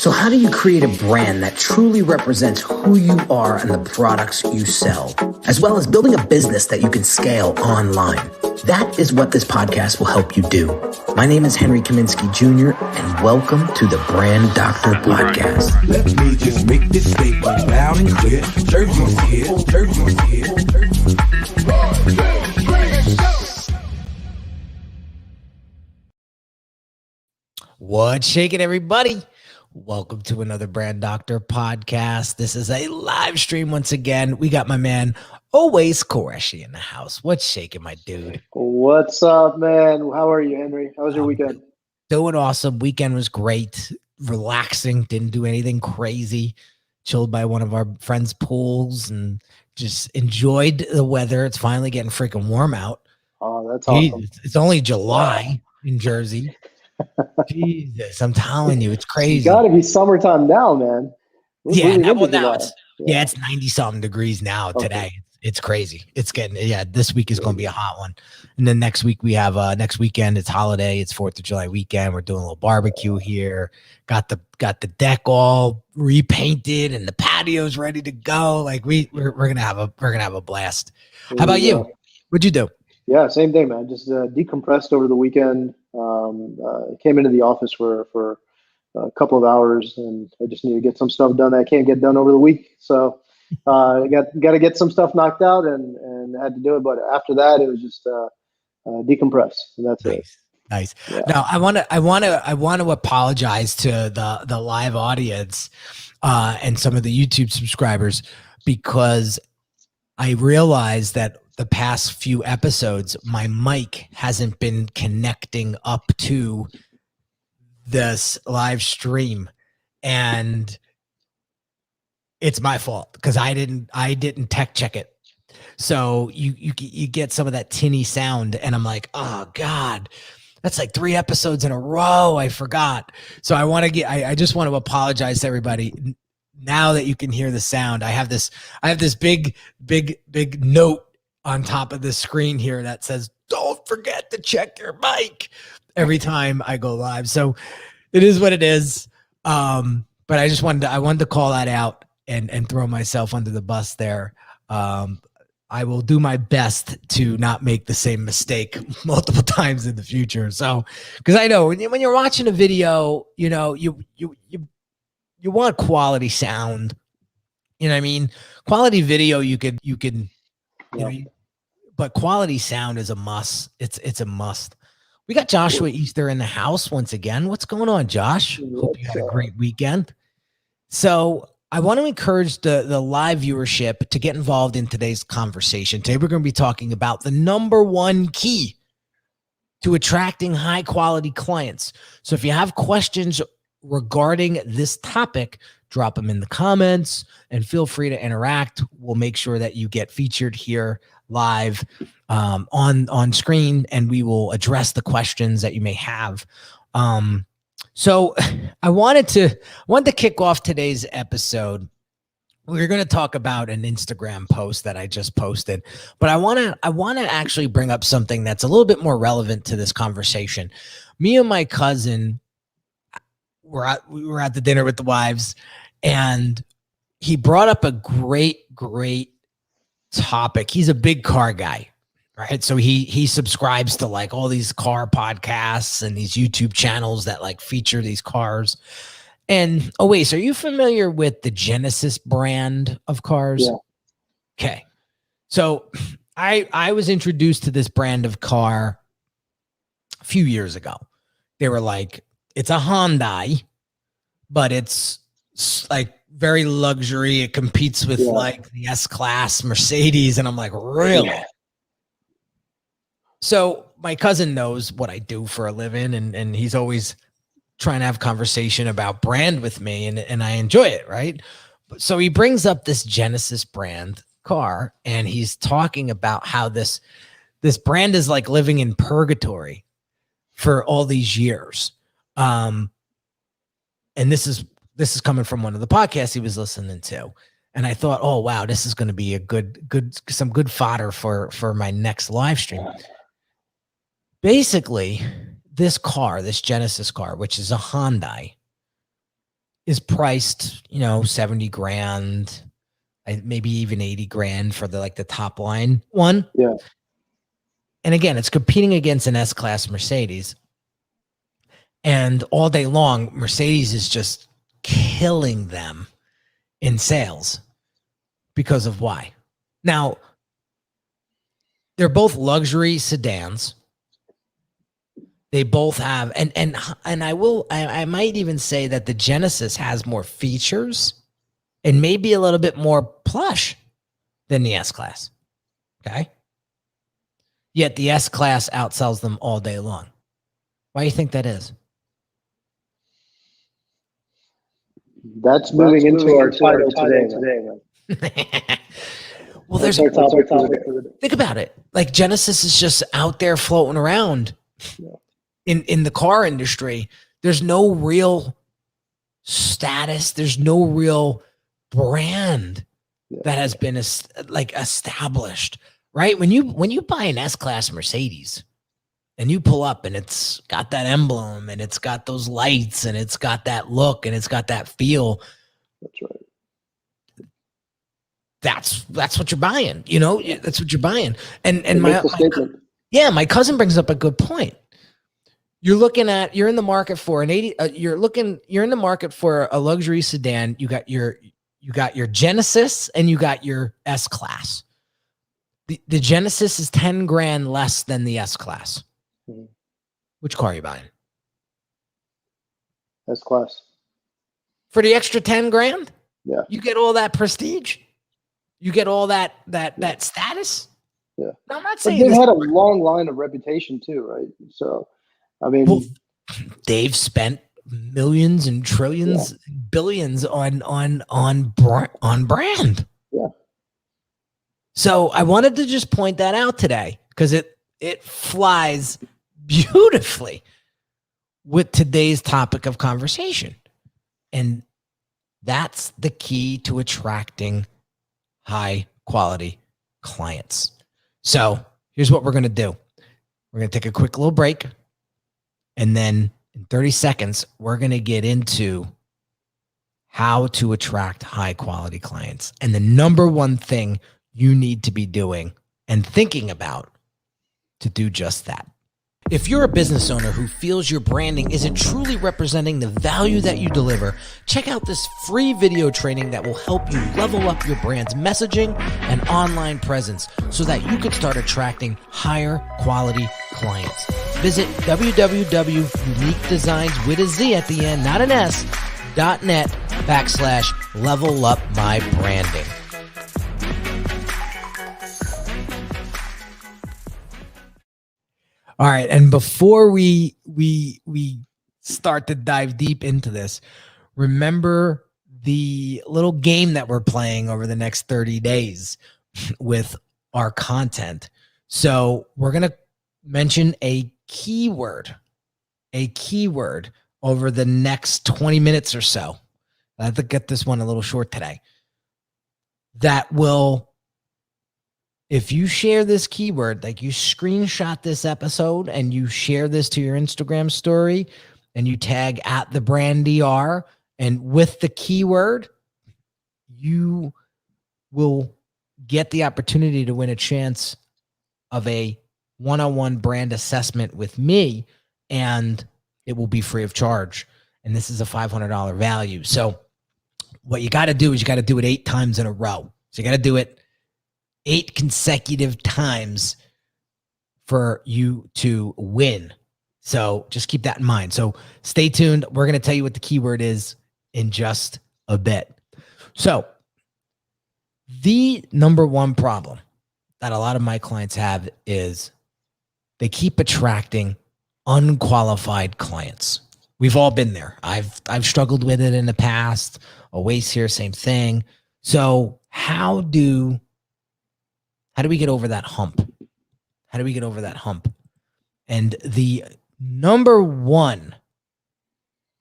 So how do you create a brand that truly represents who you are and the products you sell, as well as building a business that you can scale online? That is what this podcast will help you do. My name is Henry Kaminski Jr., and welcome to the Brand Doctor Podcast. Let me just make this statement loud and clear. Jersey's here, Jersey's here. What's shaking, everybody? Welcome to another Brand Doctor Podcast. This is a live stream once again. We got my man, Always Qureshi, in the house. What's shaking, my dude? What's up, man? How are you, Henry? How was your weekend? Doing awesome. Weekend was great. Relaxing. Didn't do anything crazy. Chilled by one of our friends' pools and just enjoyed the weather. It's finally getting freaking warm out. Oh, that's awesome. It's only July in Jersey. Jesus, I'm telling you, it's crazy. It's got to be summertime now, man. Yeah, it's 90 something degrees now today. It's crazy. It's getting, this week is going to be a hot one. And then next week we have next weekend, it's holiday, it's 4th of July weekend. We're doing a little barbecue here. Got the deck all repainted and the patio's ready to go. Like we're going to have a blast. How about you? What'd you do? Yeah, same thing, man. Just decompressed over the weekend. Came into the office for a couple of hours, and I just need to get some stuff done that I can't get done over the week. So I got to get some stuff knocked out, and had to do it. But after that, it was just decompress, and that's it. Nice. Yeah. Now I want to apologize to the live audience and some of the YouTube subscribers, because I realized that the past few episodes, my mic hasn't been connecting up to this live stream, and it's my fault because I didn't tech check it. So you get some of that tinny sound, and I'm like, oh God, that's like 3 episodes in a row. I forgot. So I just want to apologize to everybody. Now that you can hear the sound, I have this big note on top of the screen here that says, don't forget to check your mic every time I go live. So it is what it is. But I wanted to call that out and throw myself under the bus there. I will do my best to not make the same mistake multiple times in the future. So, because I know when you're watching a video, you know, you want quality sound. You know what I mean? Quality video, you can, but quality sound is a must. It's a must. We got Joshua Easter in the house once again. What's going on, Josh? Hope you had a great weekend. So I want to encourage the live viewership to get involved in today's conversation. Today we're going to be talking about the #1 key to attracting high quality clients. So if you have questions regarding this topic, drop them in the comments and feel free to interact. We'll make sure that you get featured here live on screen, and we will address the questions that you may have. So I wanted to kick off today's episode. We're going to talk about an Instagram post that I just posted, but I want to actually bring up something that's a little bit more relevant to this conversation. Me and my cousin we were at the dinner with the wives, and he brought up a great topic. He's a big car guy, right? So he subscribes to like all these car podcasts and these YouTube channels that like feature these cars. And wait, so are you familiar with the Genesis brand of cars? Yeah. Okay. So I was introduced to this brand of car a few years ago. They were like, it's a Hyundai, but it's like very luxury. It competes with like the S-Class Mercedes. And I'm like, really? Yeah. So my cousin knows what I do for a living, and he's always trying to have conversation about brand with me, and I enjoy it, right? So he brings up this Genesis brand car, and he's talking about how this brand is like living in purgatory for all these years. And this is coming from one of the podcasts he was listening to. And I thought, oh wow, this is going to be some good fodder for my next live stream. Basically, this Genesis car, which is a Hyundai, is priced, 70 grand, maybe even 80 grand for the top line one. Yeah. And again, it's competing against an S-Class Mercedes. And all day long, Mercedes is just killing them in sales because of why? Now, they're both luxury sedans. They both have, and I might even say that the Genesis has more features and maybe a little bit more plush than the S-Class. Okay. Yet the S-Class outsells them all day long. Why do you think that is? That's moving into our title today. Well, there's our topic. Think about it. Like Genesis is just out there floating around in the car industry. There's no real status. There's no real brand that has been established, right? When you buy an S-Class Mercedes and you pull up and it's got that emblem and it's got those lights and it's got that look and it's got that feel. That's right. That's what you're buying. That's what you're buying. And my cousin brings up a good point. You're in the market for an 80. You're in the market for a luxury sedan. You got your Genesis and you got your S-Class. The Genesis is 10 grand less than the S-Class. Mm-hmm. Which car are you buying? S-Class. For the extra 10 grand? Yeah. You get all that prestige? You get all that status? Yeah. Now, I'm not saying they've had a long line of reputation too, right? So, I mean, they've spent millions and trillions, billions on brand. Yeah. So I wanted to just point that out today because it flies beautifully with today's topic of conversation. And that's the key to attracting high quality clients. So here's what we're going to do. We're going to take a quick little break. And then in 30 seconds, we're going to get into how to attract high quality clients. And the number one thing you need to be doing and thinking about to do just that. If you're a business owner who feels your branding isn't truly representing the value that you deliver, check out this free video training that will help you level up your brand's messaging and online presence so that you can start attracting higher quality clients. Visit www.uniquedesignz with a Z at the end, not an S, .net/level up my branding. All right, and before we start to dive deep into this, remember the little game that we're playing over the next 30 days with our content. So we're going to mention a keyword over the next 20 minutes or so. I have to get this one a little short today. That will, if you share this keyword, like you screenshot this episode and you share this to your Instagram story and you tag @theBrandDR and with the keyword, you will get the opportunity to win a chance of a one-on-one brand assessment with me, and it will be free of charge. And this is a $500 value. So what you got to do is you got to do it 8 times in a row. So you got to do it 8 consecutive times for you to win. So just keep that in mind. So stay tuned. We're going to tell you what the keyword is in just a bit. So the number one problem that a lot of my clients have is they keep attracting unqualified clients. We've all been there. I've struggled with it in the past. Always here, same thing. So how do we get over that hump? How do we get over that hump? And the number one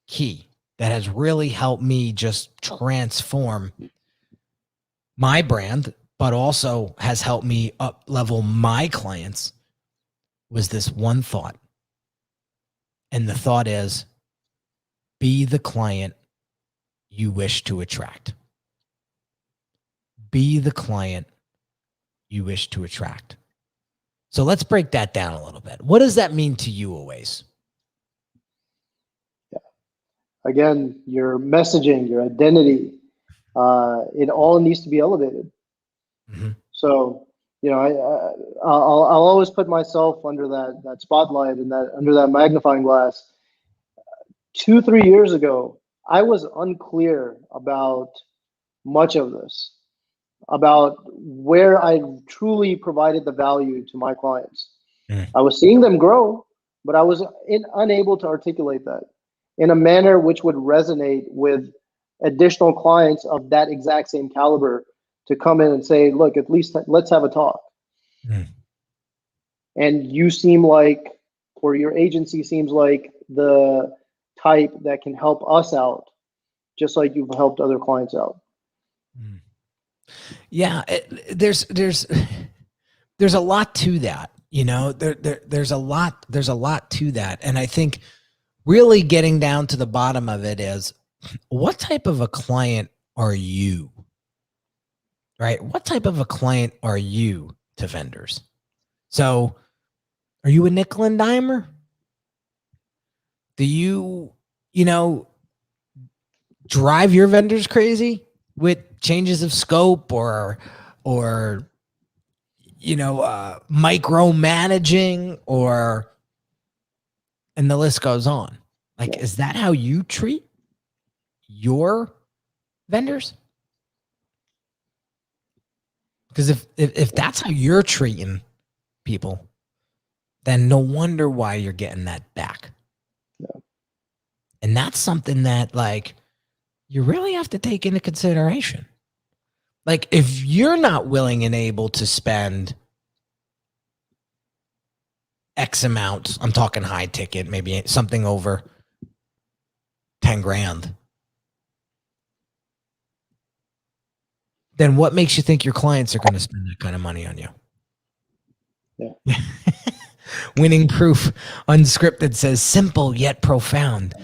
key that has really helped me just transform my brand, but also has helped me up level my clients was this one thought. And the thought is, be the client you wish to attract. Be the client you wish to attract. So let's break that down a little bit. What does that mean to you, always? Again, your messaging, your identity, it all needs to be elevated. Mm-hmm. So, I'll always put myself under that spotlight and under that magnifying glass. 2-3 years ago, I was unclear about much of this, about where I truly provided the value to my clients. I was seeing them grow, but I was unable to articulate that in a manner which would resonate with additional clients of that exact same caliber to come in and say, look, at least let's have a talk. And you seem like, or your agency seems like, the type that can help us out, just like you've helped other clients out. Yeah, there's a lot to that. There's a lot to that. And I think really getting down to the bottom of it is, what type of a client are you? Right? What type of a client are you to vendors? So are you a nickel and dimer? Do you, drive your vendors crazy with changes of scope or micromanaging, and the list goes on? Like, is that how you treat your vendors? Because if that's how you're treating people, then no wonder why you're getting that back. Yeah. And that's something that, like, you really have to take into consideration. Like, if you're not willing and able to spend X amount, I'm talking high ticket, maybe something over 10 grand, then what makes you think your clients are going to spend that kind of money on you? Yeah. Winning Proof Unscripted says, simple yet profound.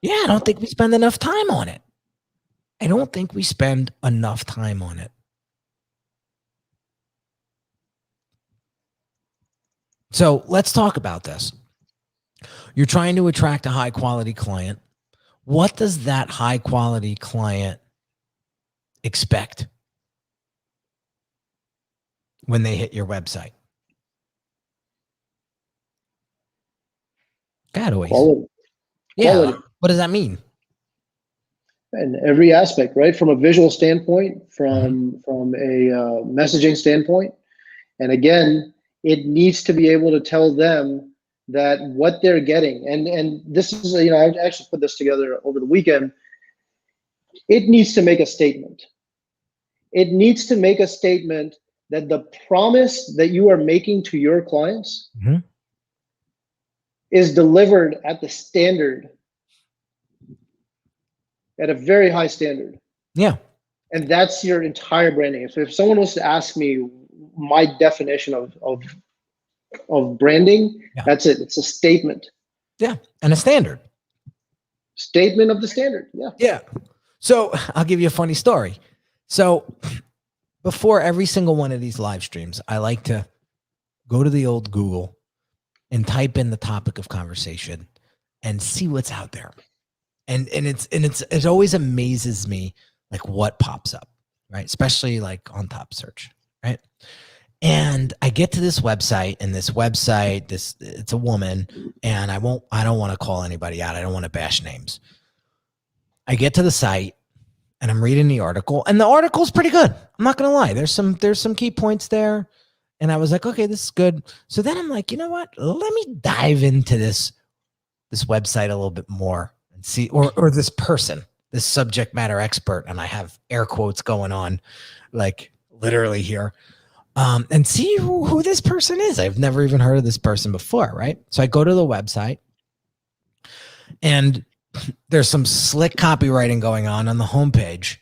Yeah, I don't think we spend enough time on it. I don't think we spend enough time on it. So let's talk about this. You're trying to attract a high quality client. What does that high quality client expect when they hit your website? Quality. Yeah. Quality. What does that mean? In every aspect, right? From a visual standpoint, from a messaging standpoint. And again, it needs to be able to tell them that what they're getting, and this is, I actually put this together over the weekend. It needs to make a statement. It needs to make a statement that the promise that you are making to your clients is delivered at the standard, at a very high standard. Yeah. And that's your entire branding. So if someone was to ask me my definition of branding, that's it. It's a statement. Yeah. And a standard. Statement of the standard. Yeah. Yeah. So I'll give you a funny story. So before every single one of these live streams, I like to go to the old Google and type in the topic of conversation and see what's out there. And it always amazes me, like, what pops up, right? Especially like on top search, right? And I get to this website, and it's a woman, and I don't want to call anybody out. I don't want to bash names. I get to the site and I'm reading the article, and the article's pretty good. I'm not going to lie. There's some key points there. And I was like, okay, this is good. So then I'm like, you know what? Let me dive into this website a little bit more and see, or this person, this subject matter expert. And I have air quotes going on, like, literally here. And see who this person is. I've never even heard of this person before, right? So I go to the website, and there's some slick copywriting going on the homepage.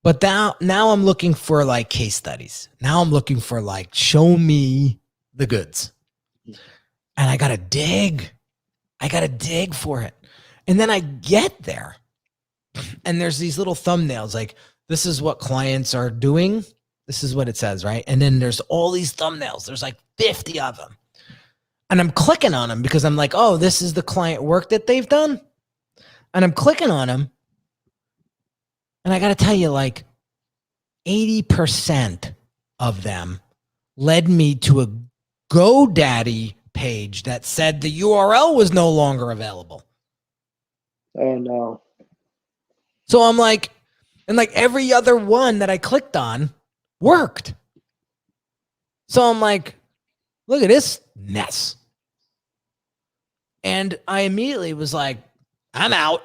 But now I'm looking for, like, case studies. Now I'm looking for, like, show me the goods. And I got to dig for it. And then I get there, and there's these little thumbnails, like this is what clients are doing. This is what it says, right? And then there's all these thumbnails. There's like 50 of them. And I'm clicking on them because I'm like, oh, this is the client work that they've done. And I'm clicking on them. And I got to tell you, like 80% of them led me to a GoDaddy page that said the URL was no longer available. Oh, no. So I'm like, and like every other one that I clicked on worked. So I'm like, look at this mess. And I immediately was like, I'm out.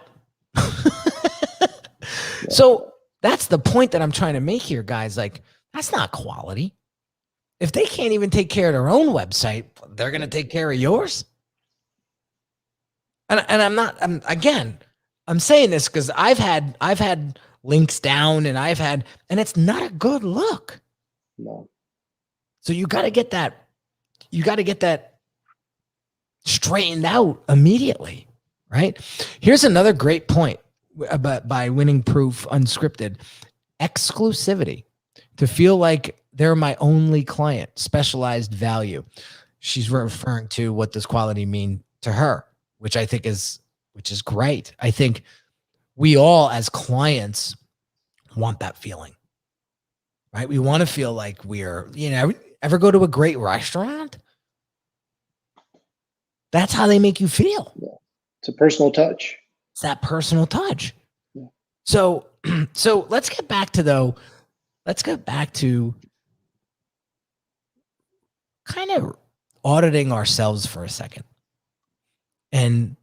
So that's the point that I'm trying to make here, guys. Like, that's not quality. If they can't even take care of their own website, they're going to take care of yours. And I'm saying this because I've had links down and it's not a good look. No. So you got to get that straightened out immediately, right? Here's another great point by Winning Proof Unscripted: exclusivity. To feel like they're my only client, specialized value. She's referring to what does quality mean to her, which is great. I think we all as clients want that feeling, right? We want to feel like we're, ever go to a great restaurant? That's how they make you feel. Yeah. It's a personal touch. It's that personal touch. Yeah. So let's get back to kind of auditing ourselves for a second and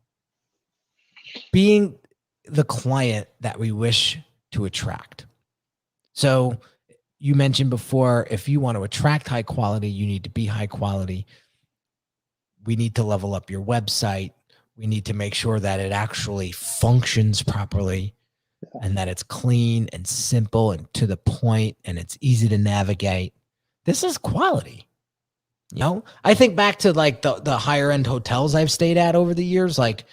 being the client that we wish to attract. So you mentioned before, if you want to attract high quality, you need to be high quality. We need to level up your website. We need to make sure that it actually functions properly and that it's clean and simple and to the point and it's easy to navigate. This is quality. I think back to like the higher end hotels I've stayed at over the years. Like,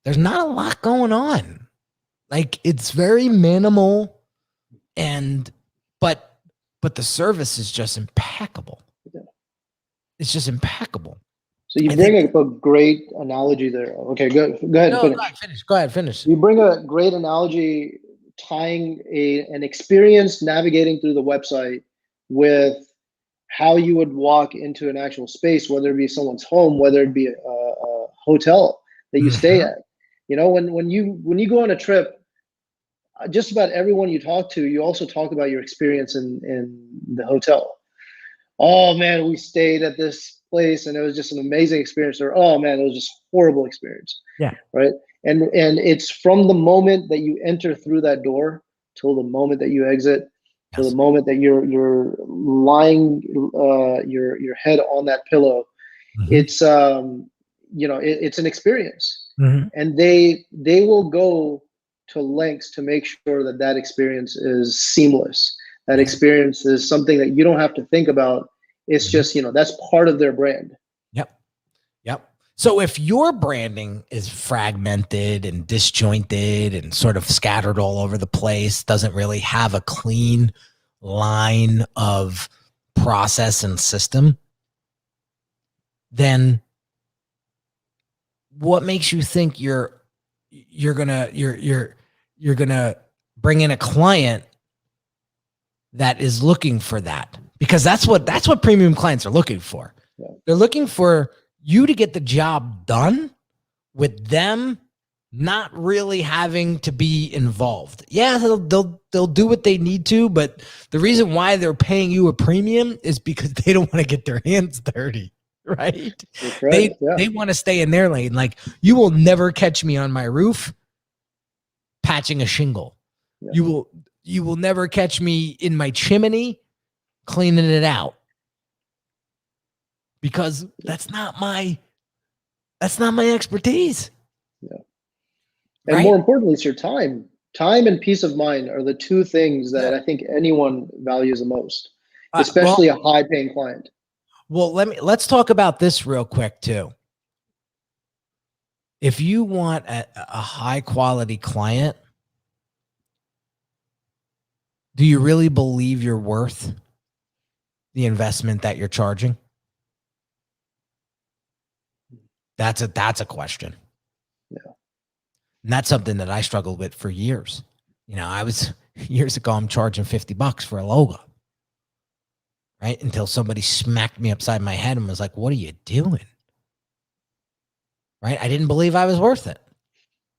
there's not a lot going on. Like, it's very minimal, but the service is just impeccable. It's just impeccable. So you bring up a great analogy there. Okay, go ahead. No, finish. Go ahead, finish. You bring a great analogy tying an experience navigating through the website with how you would walk into an actual space, whether it be someone's home, whether it be a hotel that you stay at. When you go on a trip, just about everyone you talk to, you also talk about your experience in the hotel. Oh man, we stayed at this place and it was just an amazing experience. Or, oh man, it was just horrible experience. Yeah. Right. And it's from the moment that you enter through that door till the moment that you exit, till the moment that you're lying your head on that pillow. Mm-hmm. It's it's an experience. Mm-hmm. And they will go to lengths to make sure that experience is seamless. That experience is something that you don't have to think about. It's just, that's part of their brand. Yep. So if your branding is fragmented and disjointed and sort of scattered all over the place, doesn't really have a clean line of process and system, then what makes you think you're gonna bring in a client that is looking for that? Because that's what premium clients are looking for. Yeah. They're looking for you to get the job done with them not really having to be involved. Yeah, they'll do what they need to, but the reason why they're paying you a premium is because they don't want to get their hands dirty, right? That's right. They want to stay in their lane. Like, you will never catch me on my roof patching a shingle. Yeah. You will never catch me in my chimney cleaning it out, because that's not my expertise. Yeah. And more importantly, it's your time. Time and peace of mind are the two things that I think anyone values the most, especially a high-paying client. Well, let's talk about this real quick too. If you want a high-quality client, Do you really believe you're worth the investment that you're charging? That's a question. Yeah. And that's something that I struggled with for years. Years ago, I'm charging $50 for a logo. Right? Until somebody smacked me upside my head and was like, what are you doing? Right? I didn't believe I was worth it.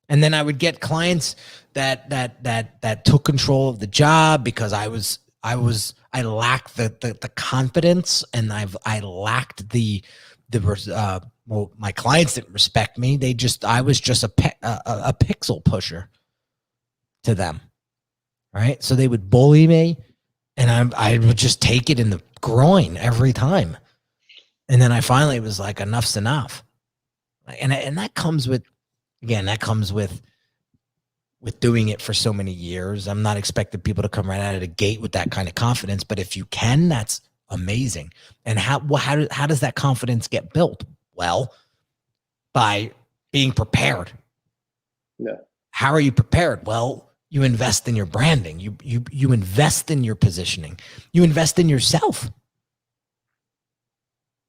And then I would get clients that took control of the job because I lacked the confidence, and I lacked my clients didn't respect me. I was just a pixel pusher to them. Right? So they would bully me, and I would just take it in the groin every time. And then I finally was like, enough's enough. And that comes with doing it for so many years. I'm not expecting people to come right out of the gate with that kind of confidence, but if you can, that's amazing. And how does that confidence get built? Well, by being prepared. Yeah. How are you prepared? Well, you invest in your branding. You invest in your positioning. You invest in yourself.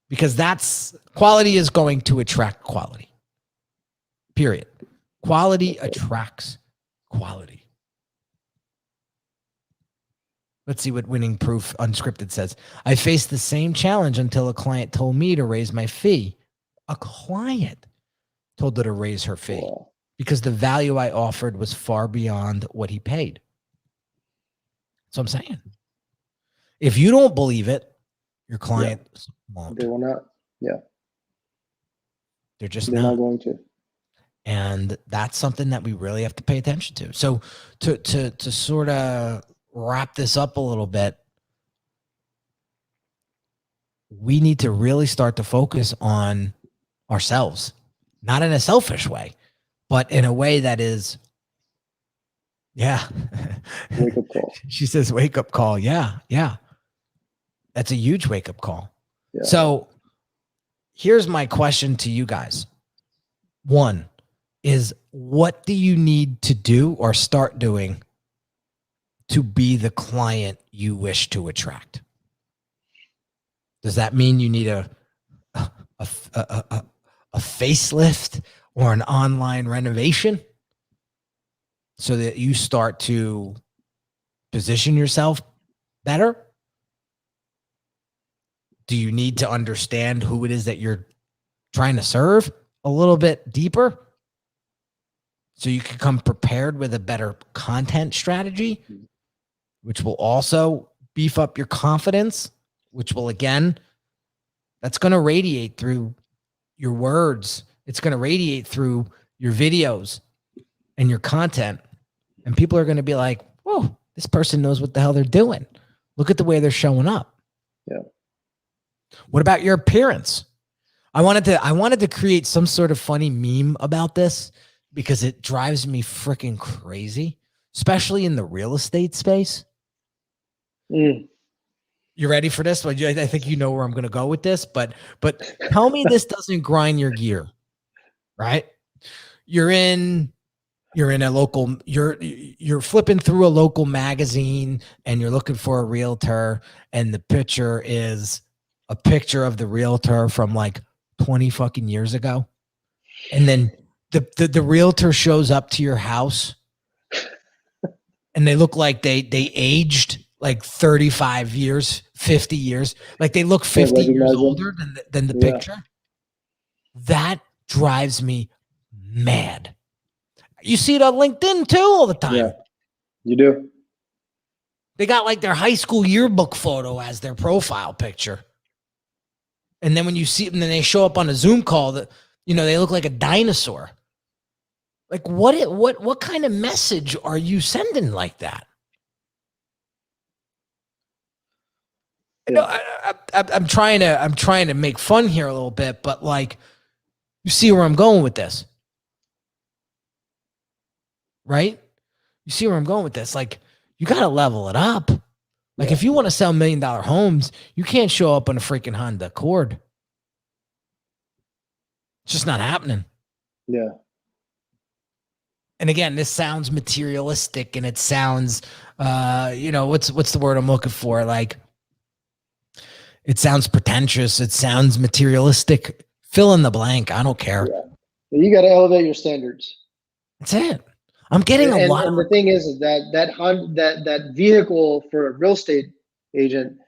Because quality is going to attract quality. Period. Quality attracts quality. Let's see what Winning Proof Unscripted says. I faced the same challenge until a client told me to raise my fee. A client told her to raise her fee because the value I offered was far beyond what he paid. That's what I'm saying. If you don't believe it, your client won't. They will not. Yeah. They're not going to. And that's something that we really have to pay attention to. So to sort of wrap this up a little bit, we need to really start to focus on ourselves, not in a selfish way, but in a way that is, wake up call. She says, wake up call. Yeah. That's a huge wake up call. Yeah. So here's my question to you guys. One is, what do you need to do or start doing to be the client you wish to attract? Does that mean you need a facelift or an online renovation so that you start to position yourself better? Do you need to understand who it is that you're trying to serve a little bit deeper so you can come prepared with a better content strategy, which will also beef up your confidence, which will, again, that's going to radiate through your words. It's going to radiate through your videos and your content. And people are going to be like, whoa, this person knows what the hell they're doing. Look at the way they're showing up. Yeah. What about your appearance? I wanted to create some sort of funny meme about this because it drives me freaking crazy, especially in the real estate space. You ready for this? I think you know where I'm going to go with this, but tell me this doesn't grind your gear, right? You're flipping through a local magazine and you're looking for a realtor, and the picture is a picture of the realtor from like 20 fucking years ago. And then the realtor shows up to your house and they look like they aged like 35 years, 50 years. Like they look 50 years older than the picture. That drives me mad. You see it on LinkedIn too all the time. Yeah, you do. They got like their high school yearbook photo as their profile picture. And then when you see them, then they show up on a Zoom call that, they look like a dinosaur. Like what kind of message are you sending like that? Yeah. I'm trying to make fun here a little bit, but like, you see where I'm going with this, right? You see where I'm going with this. Like, you got to level it up. Like, if you want to sell $1 million homes, you can't show up on a freaking Honda Accord. It's just not happening. Yeah. And again, this sounds materialistic, and it sounds, what's the word I'm looking for? Like, it sounds pretentious. It sounds materialistic. Fill in the blank. I don't care. Yeah. You got to elevate your standards. That's it. I'm getting a lot. And the thing is that vehicle for a real estate agent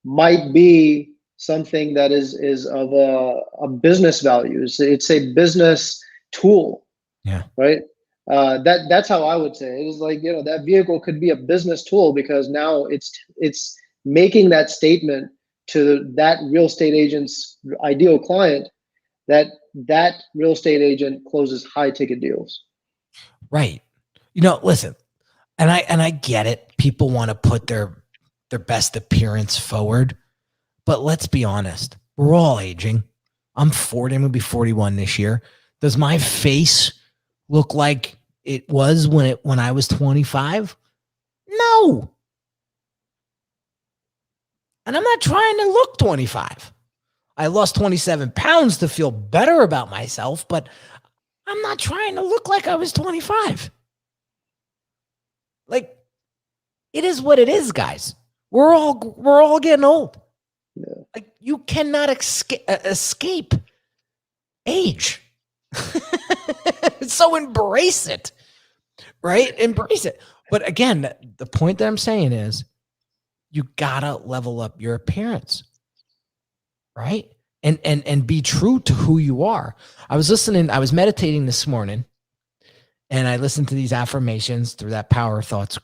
might be something that is of a business value. It's a business tool. Yeah. Right. That's how I would say it. Is like, that vehicle could be a business tool, because now it's making that statement to that real estate agent's ideal client that real estate agent closes high ticket deals. Right. Listen, and I get it. People want to put their best appearance forward, but let's be honest. We're all aging. I'm 40. I'm going to be 41 this year. Does my face look like it was when I was 25? No. And I'm not trying to look 25. I lost 27 pounds to feel better about myself, but I'm not trying to look like I was 25. Like, it is what it is, guys. We're all getting old. Yeah. Like, you cannot escape age. So embrace it, right? Embrace it. But again, the point that I'm saying is, you gotta level up your appearance, right? And be true to who you are. I was meditating this morning, and I listened to these affirmations through that Power Thoughts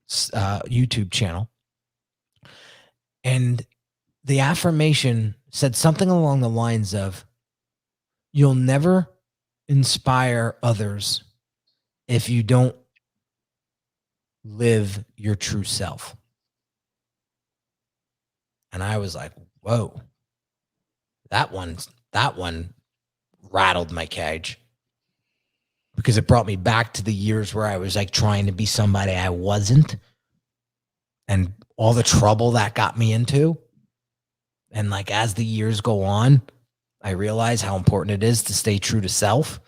YouTube channel. And the affirmation said something along the lines of, you'll never inspire others if you don't live your true self. And I was like, whoa, that one rattled my cage, because it brought me back to the years where I was like trying to be somebody I wasn't, and all the trouble that got me into. And like, as the years go on, I realize how important it is to stay true to self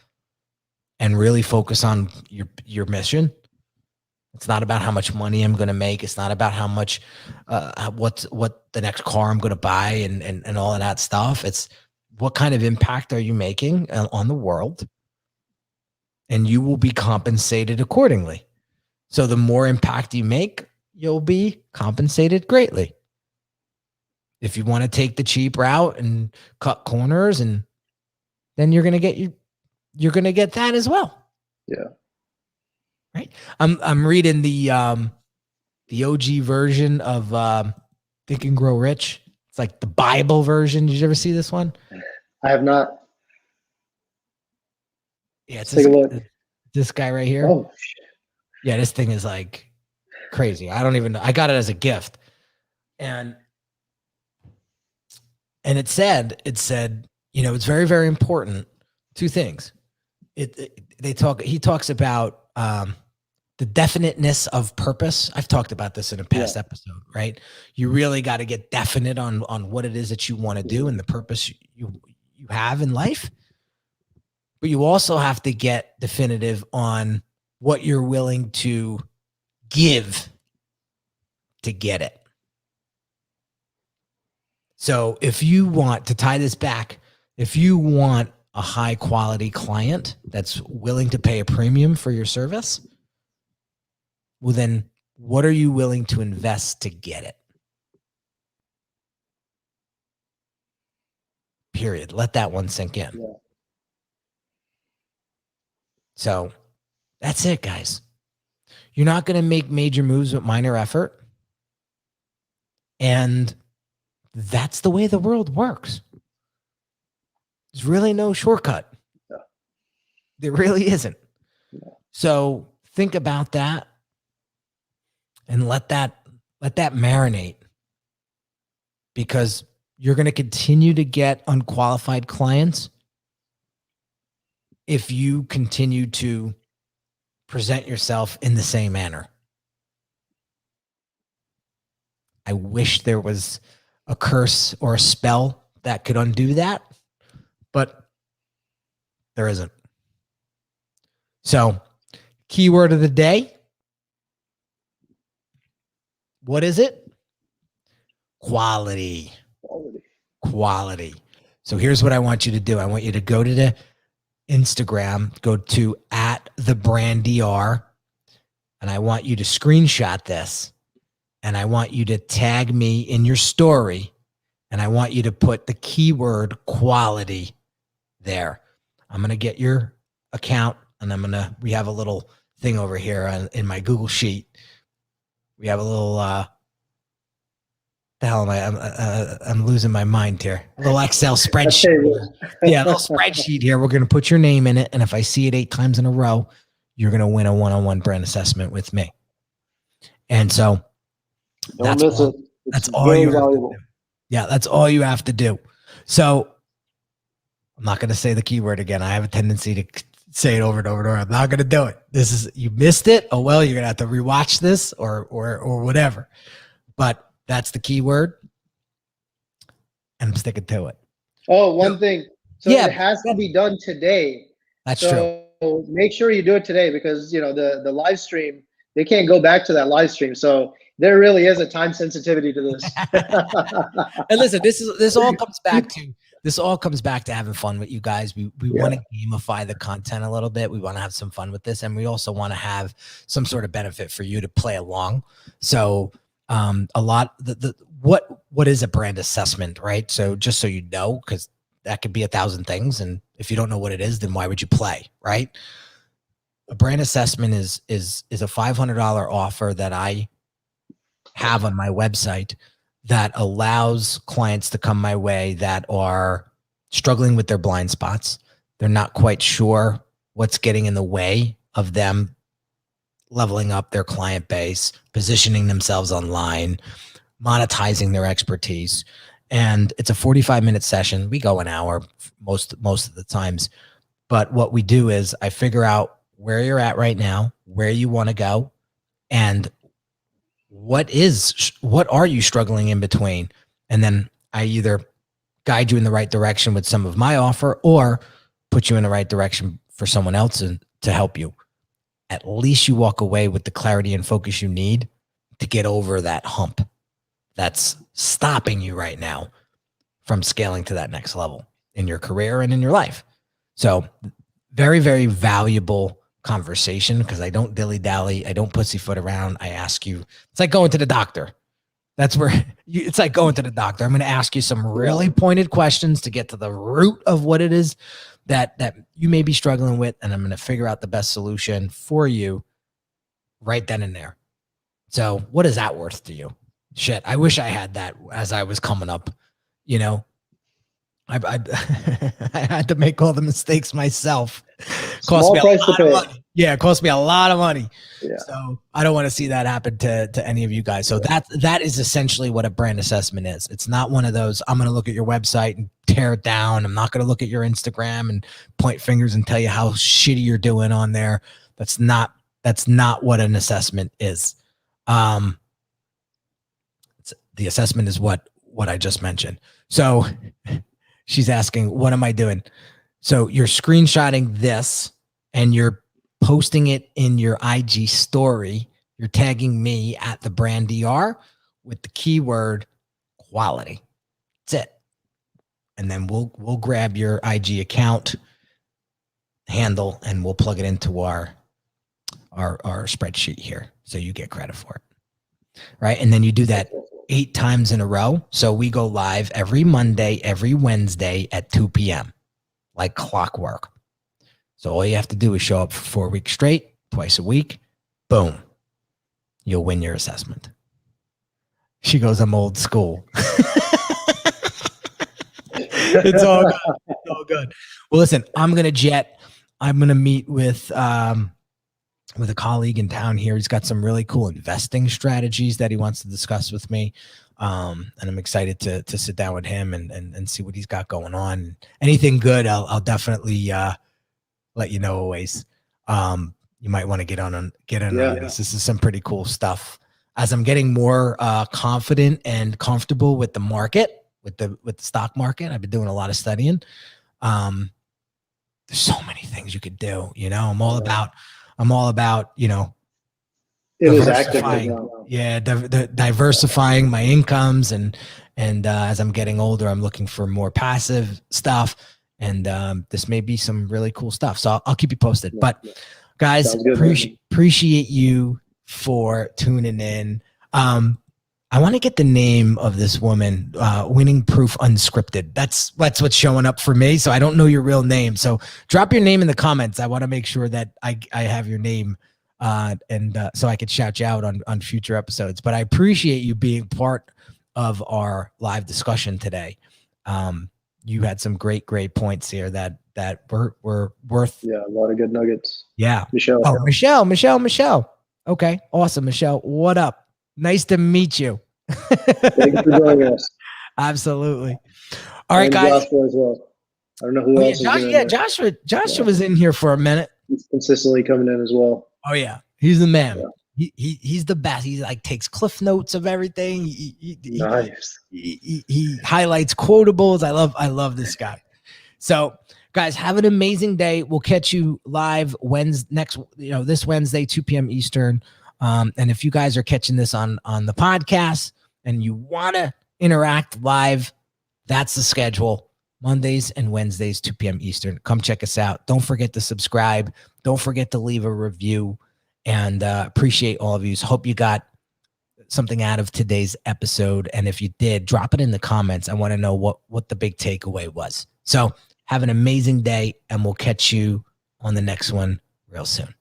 and really focus on your mission. It's not about how much money I'm going to make. It's not about how much, what the next car I'm going to buy and all of that stuff. It's what kind of impact are you making on the world, and you will be compensated accordingly. So the more impact you make, you'll be compensated greatly. If you want to take the cheap route and cut corners, and then you're going to get that as well. Yeah. Right. I'm reading the OG version of Think and Grow Rich. It's like the Bible version. Did you ever see this one? I have not. Yeah, it's Take a look. This guy right here. Oh, shit. Yeah, this thing is like crazy. I don't even know. I got it as a gift. And it said, it's very, very important. Two things. He talks about the definiteness of purpose. I've talked about this in a past episode, right? You really got to get definite on what it is that you want to do and the purpose you have in life. But you also have to get definitive on what you're willing to give to get it. So if you want to tie this back, if you want a high quality client that's willing to pay a premium for your service, well, then what are you willing to invest to get it? Period. Let that one sink in. Yeah. So that's it, guys. You're not going to make major moves with minor effort. And that's the way the world works. There's really no shortcut. Yeah. There really isn't. Yeah. So think about that and let that marinate, because you're going to continue to get unqualified clients if you continue to present yourself in the same manner. I wish there was a curse or a spell that could undo that, but there isn't. So keyword of the day. What is it? Quality. Quality. So here's what I want you to do. I want you to go to the Instagram, go to @theBrandDR, and I want you to screenshot this, and I want you to tag me in your story, and I want you to put the keyword quality there. I'm going to get your account, and we have a little thing over here in my Google Sheet. We have a little, the hell am I? I'm losing my mind here. A little Excel spreadsheet. Yeah, a little spreadsheet here. We're going to put your name in it. And if I see it 8 times in a row, you're going to win a one-on-one brand assessment with me. And so that's all you have to do. Yeah, that's all you have to do. So I'm not going to say the keyword again. I have a tendency to say it over and over and over. I'm not going to do it. You missed it. Oh, well, you're going to have to rewatch this or whatever. But that's the keyword, and I'm sticking to it. Oh, one thing. So yeah, it has to be done today. That's true. So make sure you do it today, because the live stream, they can't go back to that live stream. So there really is a time sensitivity to this. And listen, this all comes back to having fun with you guys. We want to gamify the content a little bit. We want to have some fun with this, and we also want to have some sort of benefit for you to play along. So what is a brand assessment, right? So just so you know, because that could be 1,000 things, and if you don't know what it is, then why would you play, right? A brand assessment is a $500 offer that I have on my website that allows clients to come my way that are struggling with their blind spots. They're not quite sure what's getting in the way of them leveling up their client base, positioning themselves online, monetizing their expertise. And it's a 45-minute session. We go an hour most of the times. But what we do is I figure out where you're at right now, where you want to go, and what are you struggling in between? And then I either guide you in the right direction with some of my offer or put you in the right direction for someone else to help you. At least you walk away with the clarity and focus you need to get over that hump that's stopping you right now from scaling to that next level in your career and in your life. So very, very valuable conversation, because I don't dilly-dally. I don't pussyfoot around. I ask you. It's like going to the doctor. That's where it's like going to the doctor. I'm going to ask you some really pointed questions to get to the root of what it is that you may be struggling with, and I'm going to figure out the best solution for you right then and there. So what is that worth to you? Shit, I wish I had that as I was coming up. I had to make all the mistakes myself. Small price to pay. Yeah, it cost me a lot of money. Yeah. So I don't want to see that happen to any of you guys. So that is essentially what a brand assessment is. It's not one of those, I'm going to look at your website and tear it down. I'm not going to look at your Instagram and point fingers and tell you how shitty you're doing on there. That's not what an assessment is. The assessment is what I just mentioned. So she's asking, what am I doing? So you're screenshotting this and you're posting it in your IG story. You're tagging me @theBrandDR with the keyword quality. That's it. And then we'll grab your IG account handle and we'll plug it into our spreadsheet here, so you get credit for it. Right? And then you do that 8 times in a row. So we go live every Monday, every Wednesday at 2 p.m. like clockwork. So all you have to do is show up for 4 weeks straight, twice a week. Boom. You'll win your assessment. She goes, I'm old school. It's all good. It's all good. Well, listen, I'm going to jet. I'm going to meet with a colleague in town here. He's got some really cool investing strategies that he wants to discuss with me. And I'm excited to sit down with him and see what he's got going on. Anything good, I'll definitely let you know always. You might want to get on this. This is some pretty cool stuff. As I'm getting more confident and comfortable with the market, with the stock market, I've been doing a lot of studying. There's so many things you could do. I'm all about I'm all about, you know, It is active right diversifying. now. Yeah, diversifying my incomes, and as I'm getting older, I'm looking for more passive stuff, and this may be some really cool stuff. So I'll keep you posted. But guys, Sounds good, appreciate you for tuning in. I want to get the name of this woman, Winning Proof Unscripted. That's what's showing up for me. So I don't know your real name. So drop your name in the comments. I want to make sure that I have your name, and so I could shout you out on future episodes. But I appreciate you being part of our live discussion today. You had some great points here that were worth. Yeah, a lot of good nuggets. Yeah. Michelle. Oh, Michelle. Okay, awesome, Michelle. What up? Nice to meet you. Thank you for joining us. Absolutely. All right, And guys. Joshua as well. I don't know who else is in there. Joshua was in here for a minute. He's consistently coming in as well. Oh yeah, he's the man. Yeah. He's the best. He like takes cliff notes of everything. Nice. He highlights quotables. I love this guy. So guys, have an amazing day. We'll catch you live this Wednesday, 2 p.m. Eastern. And if you guys are catching this on the podcast and you want to interact live, that's the schedule. Mondays and Wednesdays, 2 p.m. Eastern. Come check us out. Don't forget to subscribe. Don't forget to leave a review. And appreciate all of you. So hope you got something out of today's episode. And if you did, drop it in the comments. I want to know what the big takeaway was. So have an amazing day, and we'll catch you on the next one real soon.